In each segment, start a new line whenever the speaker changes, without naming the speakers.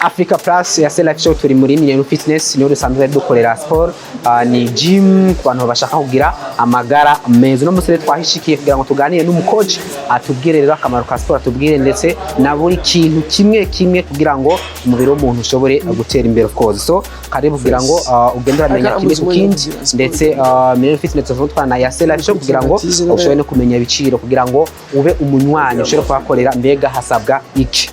Africa Plus ya Life Show turi muri New Fitness niyo dusanzwe dukorera sport ni gym ku bantu bashaka kugira amagara meza. No musore twahishikiye kugira ngo tuganire n'umucoach atubwire rero akamaro ka sport, atubwire ndetse na buri kintu kimwe kugira ngo umubiri w'umuntu ushobore gutera imbere of course. So karibu kugira ngo ugende uramenya kimwe ku kindi ndetse New Fitness tuvutwana ya Life Show kugira ngo ushobore no kumenya ibiciro kugira ngo ube umunywanyi ushobore kuhakorera mbega hasabwa iki.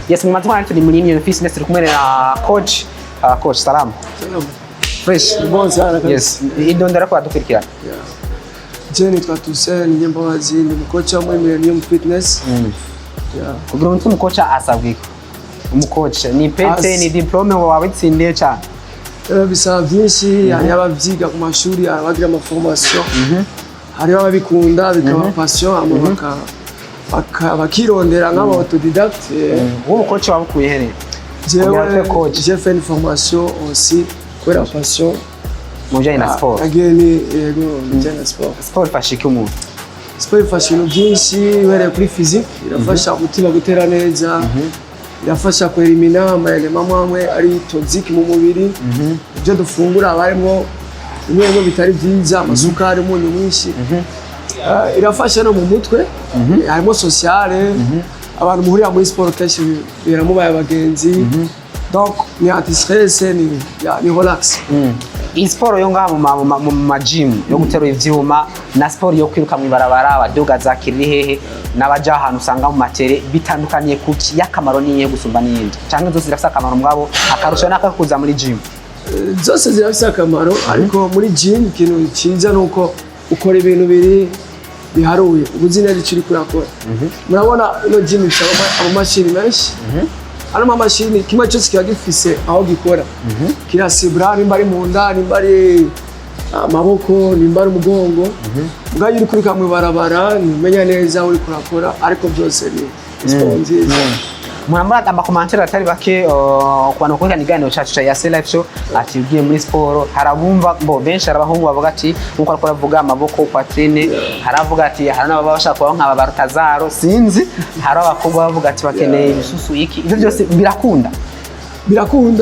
Yes, mimi matwa tuli muri New Fitness turi kumwe na coach. Coach salam.
Salam.
Fresh.
Bon sana.
Yes. Idondera kwa dukurikira.
Jeni twa Tusen Nyambabazi ni coach wa New Fitness.
Yeah. Kugira ngo umucoach asabwe. Umucoach ni pete ni diplome wawe tsindiye cyane.
Bisaba byinshi, hari abavyiga ku mashuri, abagira ama formation. Hari ababikunda bikaba passion amabaka bakirondera nk'aba autodidacte.
Uwo coach wabukuye here?
J'ai fait une formation aussi pour la passion
mujanye na sport.
Ageni yego mujanye na sport.
Sport fashika umuntu.
Sport fashion byinshi were kuri physique irafasha umutima gutera neza. Irafasha kwelimina amayelema mamwe ari toxic mu mubiri. Ibyo dufungura abarimo bimwe bitari byiza, amasukari umunyu mwinshi. Irafasha no mu mutwe, harimo sociale, abantu muhurira muri sport kenshi biramubaye abagenzi. Donc ni anti-stress ni relax.
Iyi sport yo ngaha mu gym yo gutera ivyuma na sport yo kwiruka mu barabara abadoga zakiriri hehe n'abaja ahantu usanga mu matere bitandukanye kuki yakamaro niye gusumba n'iyindi cyangwa zose zirafisa akamaro mwabo akarusha nakakuza muri gym.
Zose zirafisa akamaro ariko muri gym ikintu cyiza nuko ukora ibintu biri biharuye ubuzina riciri kurakora. Murabona ino gym ishaka amamashini menshi. Ano mamashini kimwe cyose kiba gifise aho gikora. Kirasibra nimba ari mu nda, nimba ari amaboko, nimba ari umugongo. Ubwo yiri kuri kamwe barabara nimenya neza uri kurakora ariko byose ni sponge.
Murambara amakomantere atari bake ku bantu bakora ikiganiro cyacu ya Life Show ati ugiye muri sport harabumva bo benshi arabahungu bavuga ati nkuko ariko aravuga amaboko poitrine, haravuga ati hari n'ababa bashaka kuba nk'aba Barutazaro sinzi, hari abakobwa bavuga ati bakeneye ibisusu iki. Ibyo byose birakunda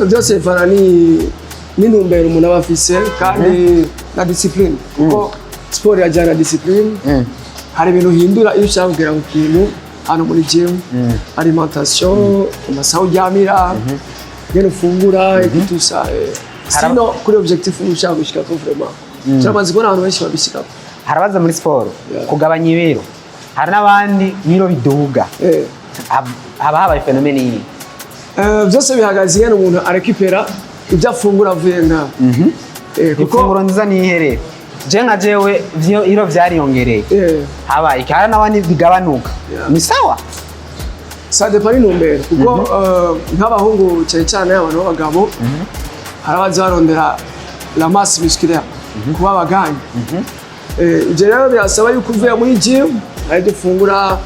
byose farani n'intumbero umuntu abafise kandi na discipline kuko sport yajyana discipline. Hari ibintu hindura iyo ushaka kugera ku kintu hano muri gym, alimentation, amasaha uryamira, ngene ufungura igitusa. Sino kuri objectif ushaka gushika ko vraiment. Cyamaze kubona abantu benshi babishika.
Harabaza muri sport kugabanya ibiro. Hari n'abandi biro biduga. Haba habaye fenomene iyi.
Byose bihagaze ngene umuntu arekipera ibyo afungura avuye ngaho.
Kuko ifunguro nziza ni iherere. Jenga jewe iro vyariyongereye. Habaye kandi n'abandi bigabanuka. Ni sawa?
Ça dépend n'intumbero kuko nk'abahungu cyane abantu b'abagabo harabaza barondera la masse musculaire kuba abaganye. Ibyo rero birasaba yuko uvuye muri gym ari dufungura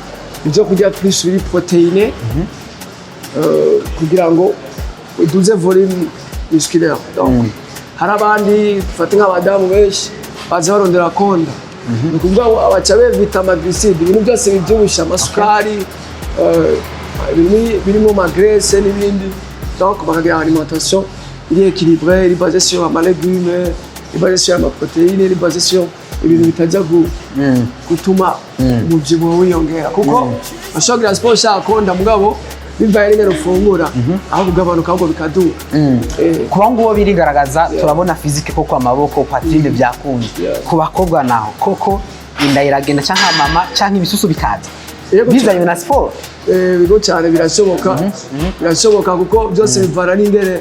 ibyo kurya plus biri protéine kugira ngo uduze volume musculaire. Donc hari abandi fata nk'abadamu benshi baza barondera konda. Nukuvuga abaca bevita amaglycide, ibintu byose bibyibusha amasukari, birimo magresse n'ibindi. Donc bakagira alimentation iri équilibrée, iri basée sur ama légumes, iri basée sur ama protéines, iri basée sur ibintu bitajya gutuma umubyibuho wiyongera kuko ashobora sport shakonda mugabo bivaye n'ingero ufungura aho kugabanuka ahubwo bikaduka.
Kuba nguwo birigaragaza turabona physique koko amaboko poitrine byakunda. Ku bakobwa naho koko inda iragenda cyangwa mama cyangwa ibisusu bikaza bizanye na sport.
Bigo cyane birashoboka kuko byose bivana n'ingere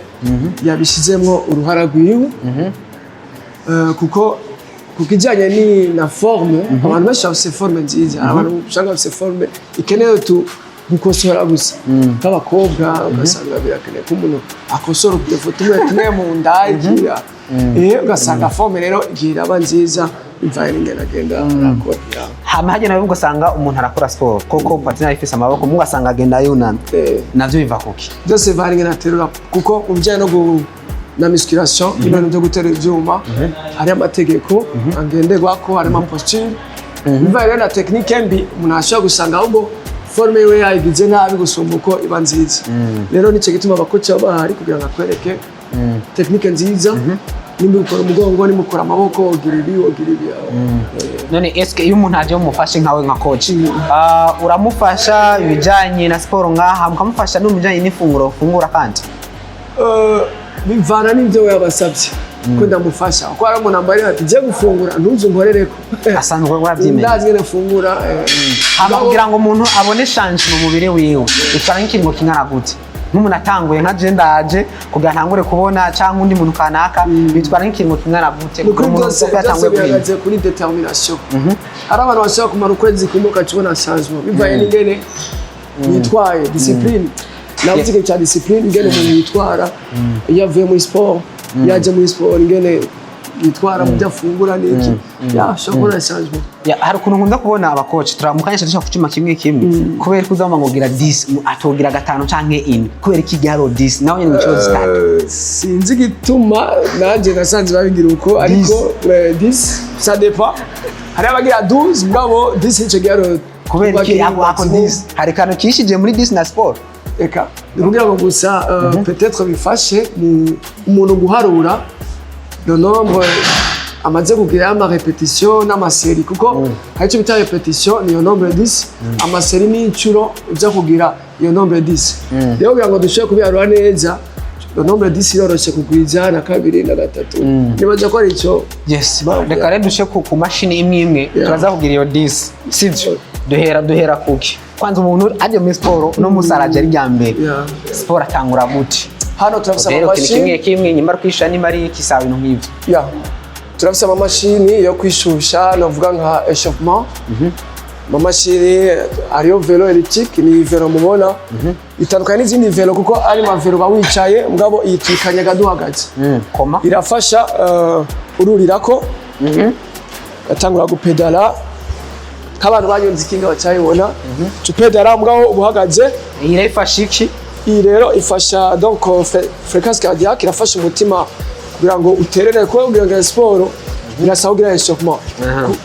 yabishizemwo uruhara rwiwe. Kuko kukijanye ni na forme abantu benshi bafite forme nziza, abantu bashaka bafite forme ikeneye gukosora gusa nk'abakobwa ugasanga birakeneye ko umuntu akosora udufoto tumwe mu nda igira ugasanga forme rero igira aba nziza imvaye n'ingene agenda arakora.
Hama hajye nawe ugasanga umuntu arakora sport koko patina ifise amaboko mu ugasanga agenda yunana navyo biva kuki?
Byose bari ngena terura kuko umvye no na musculation ibintu byo gutera ivyuma hari amategeko angenderwako hari ama posture bivaye na technique mbi umuntu ashobora gusanga ahubwo forme we yayigize nabi gusumba uko iba nziza rero nico gituma abakoci bahari kugira ngo akwereke technique nziza nimba ukora umugongo nimba ukora amaboko ogira ibi
none eske iyo umuntu aje umufashe nkawe nka coach uramufasha ibijanye na siporo ngaha mukamufasha no mujanye n'ifunguro fungura kandi
bivana n'ibyo yabasabye ko ndamufasha ko ari umuntu ambaye ati je gufungura ntuzu nkorereko
asanzwe wabyimenya
ndazi nafungura
hama kugira ngo umuntu abone change mu mubiri wiwe bitwara nk'ikintu kingana gute nk'umuntu atanguye nka je ndaje kugira ntangure kubona cyangwa undi muntu kanaka bitwara nk'ikintu kingana gute
kuko byose bihagaze kuri determination hari abantu bashaka kumara ukwezi kumwe ukacibona changement bivaye n'ingene yitwaye discipline navuze ko cya discipline ingene umuntu yitwara iyo avuye muri sport yaje muri sport ingene yitwara mu byafungura n'iki shobora changement
hari ukuntu nkunda kubona abakoci turamukanyisha dushaka kucima kimwe kubera kuzama ngo gira 10 atogira 5 canke 4 kubera iki garo 10 nawe nyine nico zitatu
sinzi gituma nanje nasanze babigira uko ariko 10 ça dépend hari abagira 12 ngabo 10 nico garo
kubera iki ako 10 hari kantu kishije muri 10 na sport
eka ndikugira ngo gusa peut-être bifashe umuntu guharura le nombre amaze kugira ama repetition n'amaseri kuko hari cyo bita repetition niyo nombre 10 amaseri ni incuro uza kugira iyo nombre 10 rero kugira ngo dushobore kubiharura neza le nombre 10 iroroshe kugwiza na kabiri na gatatu nibaza ko ari cyo
yes reka rero dushe ku mashini imwe turaza kugira iyo 10 sivyo duhera kuki kwanza umuntu aje muri sport no musaraje ari ryambere sport atangura gute
hano turafisa amamashini
kimwe nyimara kwisha ni mari kisawe no nk'ivyo
turafisa amamashini yo kwishusha novuga nka échauffement amamashini ariyo velo elliptique ni velo mubona itandukanye n'izindi velo kuko ari ma velo bawicaye mugabo itikanya gaduhagaze
koma
irafasha ururirako atangura gupedala kabana banyonze ikinga bacayibona tupedala mugabo ubuhagaze
irafasha iki
iyi rero ifasha donc fréquence cardiaque irafasha umutima kugira ngo uterere ko kugira ngo sport birasaba kugira échauffement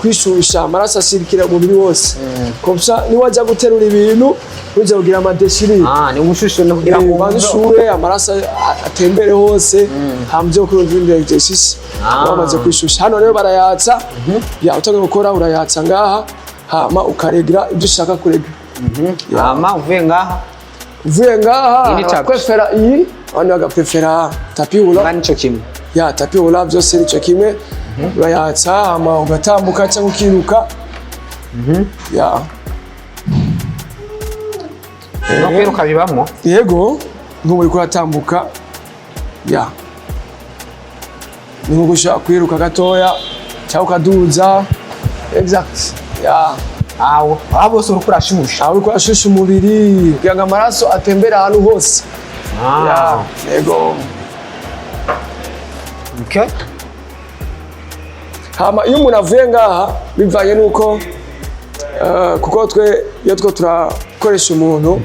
kwishusha amaraso asirikira umubiri wose komsa ni waje guterura ibintu uje kugira amadeshiri
ni ugushusha no kugira ngo
bandishure amaraso atembere hose hamje ko urumva exercice bamaze kwishusha hano rero barayatsa utangiye gukora urayatsa ngaha hama ukaregra ibyo ushaka kurega
hama uvuye
ngaha prefera iyi wana agaprefera tapis roulant
nico kimwe
tapis roulant byose nico kimwe urayatsa hama ugatambuka cyangwa ukiruka
no kwiruka bibamo
yego nk'uri kuratambuka ni nko gushaka kwiruka gatoya cyangwa ukaduza exact
aho bose uri kurashusha
uri kurashusha umubiri kugira ngo amaraso atembere ahantu hose yego hama iyo umuntu avuye ngaha bivanye n'uko kuko iyo turakoresha umuntu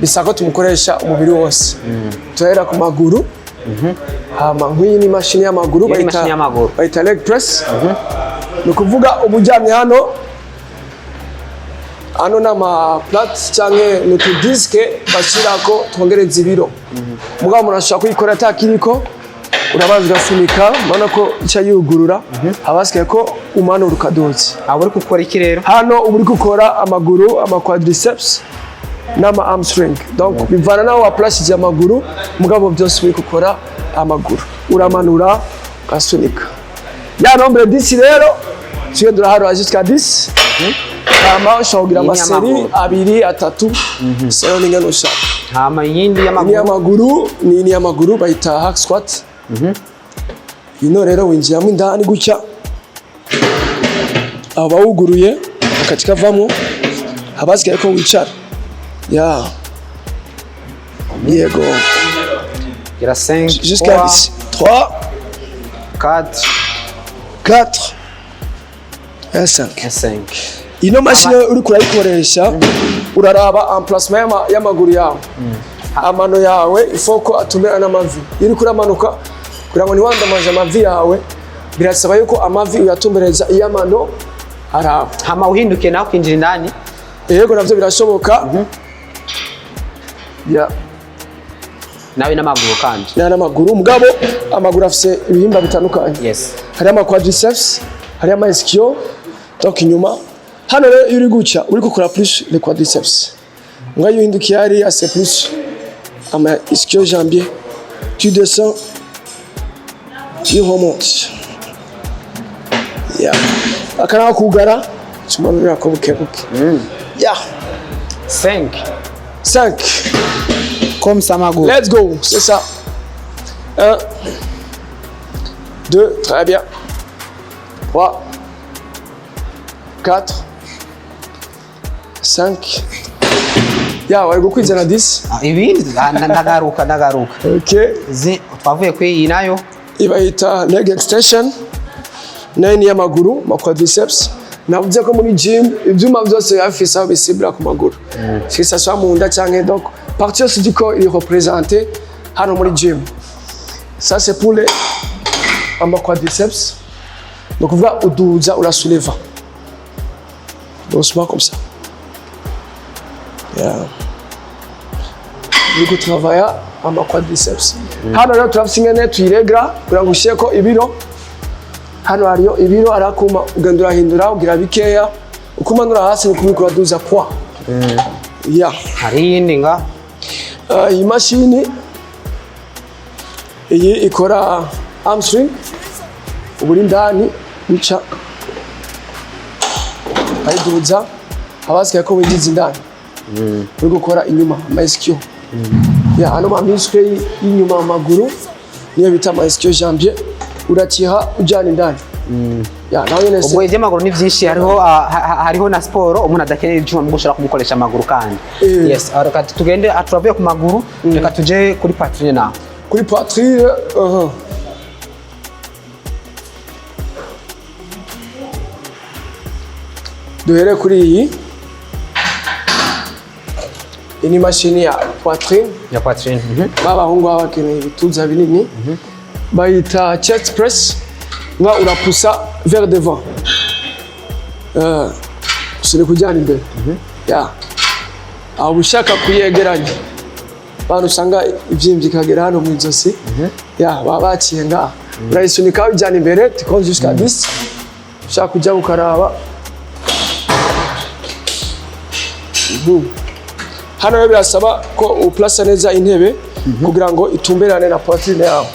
bisaba ko tumukoresha umubiri wose tuhera ku maguru hama nk'iyi ni imashini y'amaguru bayita leg press ni ukuvuga ubujyamye hano n'ama plate cyangwa n'utudiske bashyirako twongereza ibiro mugabo umuntu ashobora kuyikora atakiriko urabanza ugasunika mbona ko icya yugurura habasigaye ko umanura ukadoze
uri gukora iki rero
hano uba uri gukora amaguru ama quadriceps n'ama hamstring donc bivana naho waplashije amaguru mugabo byose uri gukora amaguru uramanura ugasunika ya nombre 10 rero tugenda uraharura jusqu'à 10 hama ushobora kugira amaseri 2 3 sero n'ingano ushaka
hama yindi
y'amaguru ni y'amaguru bayita hack squat ino rero winjiramo indani gutya aba bawuguruye akatika vamo habasigaye ko wicara yego
gira 5
jusqu'à 3 4 et 5 ino mashine uri kurayikoresha uraraba emplacement y'amaguru yawe amano yawe ifoko atumira n'amavi iri kuramanuka kugira ngo niwandamaje amavi yawe birasaba yuko amavi uyatumbereza iyamano araba
hama uhinduke naho kwinjira indani
yego navyo birashoboka. Ya
nawe n'amaguru kandi
n'amaguru mugabo amaguru afise ibihimba bitandukanye.
yes
Hari ama quadriceps, hari ama ischio, donc inyuma. Hano rero iyo uri guca uri gukora plus les quadriceps. Nga iyo hindukiye hari c'est plus ama ischio jambier. Tu descends, tu remontes. Ya akana kugara tumanura ko bukebuke. Ya 5
comme ça maguru.
Let's go, c'est ça. 1 2 très bien. 3 4 5. Ya wari gukwizana 10.
Ibindi ndagaruka.
Okay.
Twavuye kuri iyi nayo
Ibayita leg extension. Nine y'amaguru, ma quadriceps. Navuze ko muri gym ibyuma byose yafise aho bisibira ku maguru. Si ça soit mu nda cyangwa donc partie aussi du corps il est représenté hano muri gym. Ça c'est pour les ama quadriceps. Donc uvuga uduza urasouleva. Doucement comme ça. Yeah. Duko travailler ama quadriceps. Hano rero turafisingene tuyiregra kugira ngo usheko ibiro. Hano hariyo ibiro arakuma ugandura hindura ugira bikeya ukumanura hasi nukumikura duza poids. Yeah.
hari yindi nga
Iyi mashini iyi ikora hamstring uburi ndani bica ayiduza abasigaye ko wigize indani uri gukora inyuma ama ischio. Ya hano ma muscle y'inyuma amaguru niyo bita ama ischio jambier uratiha ujana indani. Ya nawe nese
ubwo iby'amaguru ni byinshi hariho na siporo umuntu adakeneye ibyuma mu gushaka kumukoresha amaguru kandi. Yes reka tugende turavuye ku maguru reka tuje kuri poitrine naho.
kuri poitrine duhere kuri iyi ni mashini ya poitrine b'abahungu baba bakeneye ibituza binini bayita chest press nga urapusa vers devant usire kujyana imbere ya aho ushaka kuyegeranya bantu usanga ibyimbi kagera hano mu izosi ya baba baciye nga urayisunika ujyana imbere tikon jusqu'à 10 ushaka kujya ukaraba hano rero birasaba ko uplasa neza intebe kugira ngo itumberane na poitrine yawe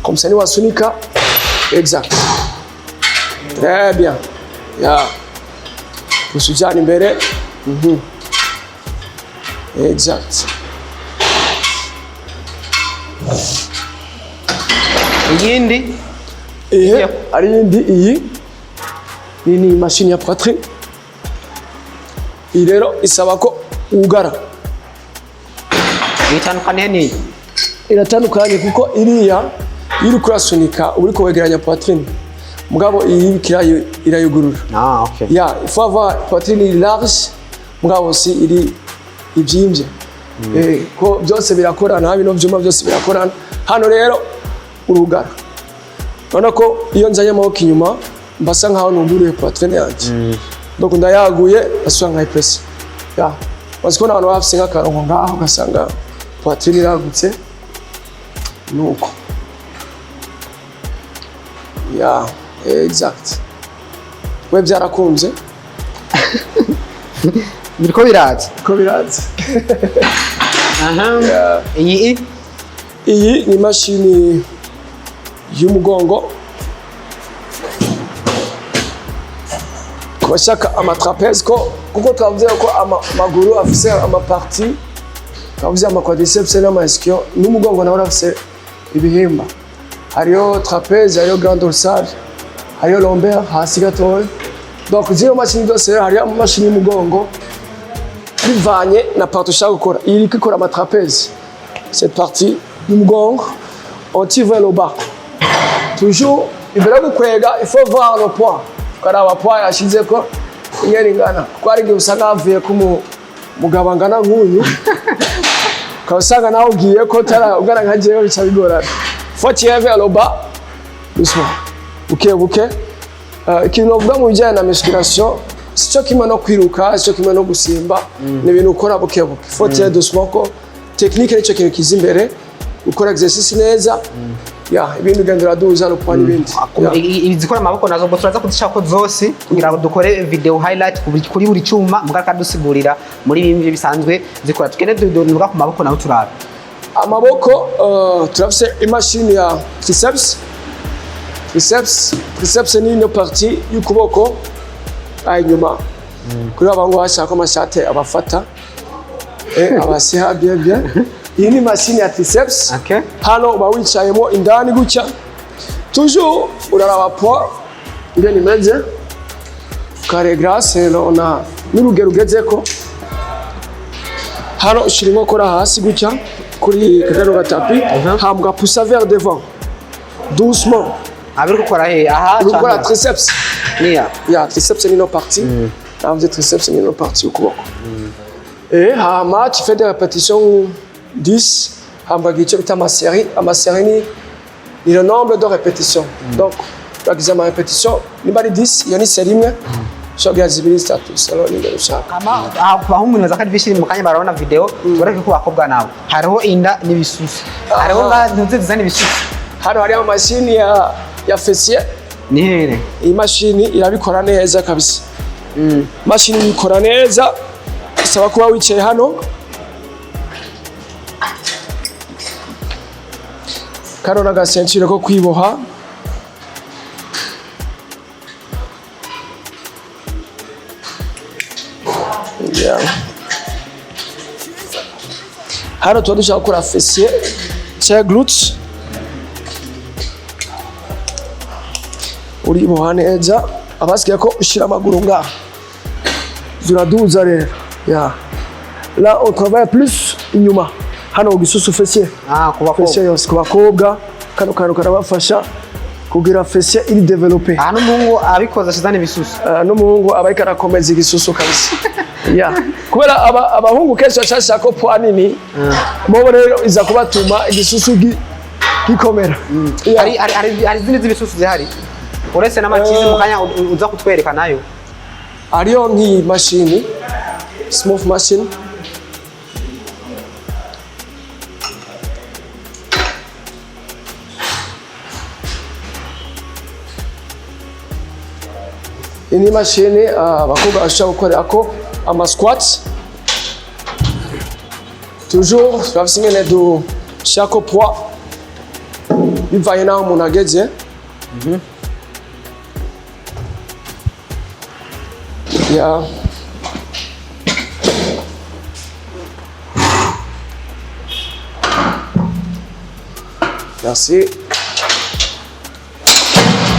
comme ça ni wasunika exact très bien ya usujyana imbere exact
iyindi
ari yindi iyi ni machine ya poitrine. Iyi rero isaba ko ugara
itandukanye ni
iratandukanye kuko iriya iri kurasunika uri kwegeranya poitrine mugabo iyi irayugurura.
Okay.
Ya il faut avoir poitrine large mugabo si iri ibyimbye. Ko byose birakorana bino byuma byose birakorana hano rero urugara none ko iyo nzanye amaboko inyuma mbasa nkaho numburuye poitrine yanjye donc ndayaguye aswa nka press ya baziko nabantu bafise nk'akarongo ngaho gasanga poitrine iragutse nuko ya exact we byarakunze
biriko biraza
iyi ni mashini y'umugongo kubashaka amatrapeze kuko twavuze ko amaguru afise amaparti twavuze ama quadriceps n'ama ischio n'umugongo nawe afise ibihimba hariyo trapeze hariyo grand dorsal hariyo lombaire hasi gatoya donc zino mashini zose hariyo amashini y'umugongo bivanye na partie ushaka gukora iyi iri ikora amatrapeze cette partie y'umugongo on tire vers le bas toujours imbere yo kwega il faut voir le poids karaba poids yashize ko ingeri ngana kwari ngiye usanga avuye ku mugabo angana nk'uyu kasanga naho ugiye ko tara ugana nkajeyo bica bigorana faut tirer vers le bas doucement buke ikintu uvuga mu bijyanye na musculation sico kimwe no kwiruka sico kimwe no gusimba ni ibintu ukora buke buke faut tirer doucement ko technique nicyo kintu kiza imbere ukora exercice neza ibintu gendera duza no kwa ibindi
izikora amaboko nazo ngo turaza kuzishaka ko zose kugira ngo dukore video highlight kuri buri cyuma mugaka dusigurira muri bimwe bisanzwe zikora tukene dunuka ku maboko naho turara
amaboko turafise imashini ya triceps ni ino partie y'ukuboko inyuma kuri abango bashaka amashate abafata abasiha bien iyi ni machine ya triceps hano uba wicayemo indani gutya toujours uraraba poids ingene imeze kare grâce na n'urugero ugezeko hano ushira inkokora hasi gutya kuri kagano gatapi hambwa poussa vers devant doucement
abiri gukora aha
gukora triceps
ya
triceps ni no partie vous triceps ni no partie ukuboko hama tu fais des répétitions 10 hamba gice bita amasérie ni le nombre de répétitions donc bagize ma répétition ni bari 10 iyo ni série imwe shogira zibiri zitatu salo ni ngero shaka
kama bahungu nibaza kandi bishiri mu kanya barabona video bareke ko bakobwa nabo hariho inda n'ibisusu hariho ntuze zizana ibisusu
hano hari amashini ya fessier
ni here
iyi mashini irabikora neza kabisa mashini ikora neza isaba kuba wicaye hano kano n'agasenture ko kwiboha hano tuba dushaka gukora fessier cyangwa glutes uriboha neza abasigaye ko ushyira amaguru ngaha ziraduza rero là on travaille plus inyuma hano ugisusu fessier fessier yose ku bakobwa kano kantu karabafasha kugira fessier iri développer
n'umuhungu abikoza ashizana ibisusu
n'umuhungu abayika arakomeza igisusu kabisa kubera abahungu kenshi bashaka ko poids nini bobo rero iza kubatuma igisusu gikomera
hari izindi z'ibisusu zihari uretse n'amakizi mu kanya uza kutwereka nayo
ariyo nk'iyi mashini smooth machine ini mashini abakobwa bashobora gukorerako ama squats toujours turafise ingene dushirako poids bivanye n'aho umuntu ageze merci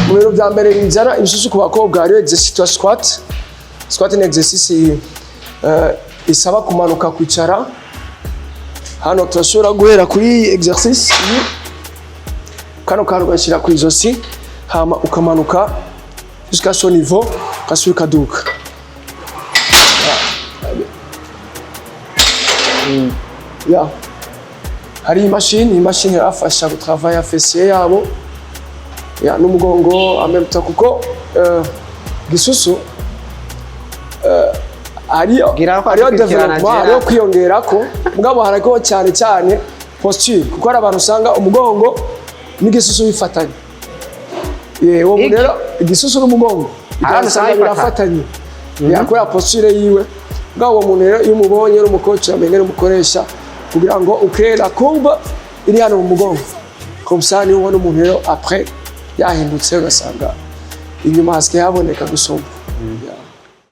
mu bintu bya mbere bizana ibisusu ku bakobwa hariyo exercice ya squat ni exercice isaba kumanuka kwicara hano turashobora guhera kuri exercice kano kantu ugashyira ku ijosi hama ukamanuka jusqu'à son niveau ugasubira ukaduka hari imashini irafasha gutravaya fessier yabo n'umugongo ameruta kuko gisusu hariyo development hariyo kwiyongerako mugabo hariko cyane posture kuko hari abantu usanga umugongo n'igisusu bifatanye uwo rero igisusu n'umugongo birafatanye yakora posture yiwe mugabo uwo muntu rero iyo umubonye n'umukoci amenye n'umukoresha kugira ngo ukrée la courbe iri hano mu mugongo comme ça ni ubona umuntu rero après yahindutse ugasanga inyuma hasigaye haboneka gusoma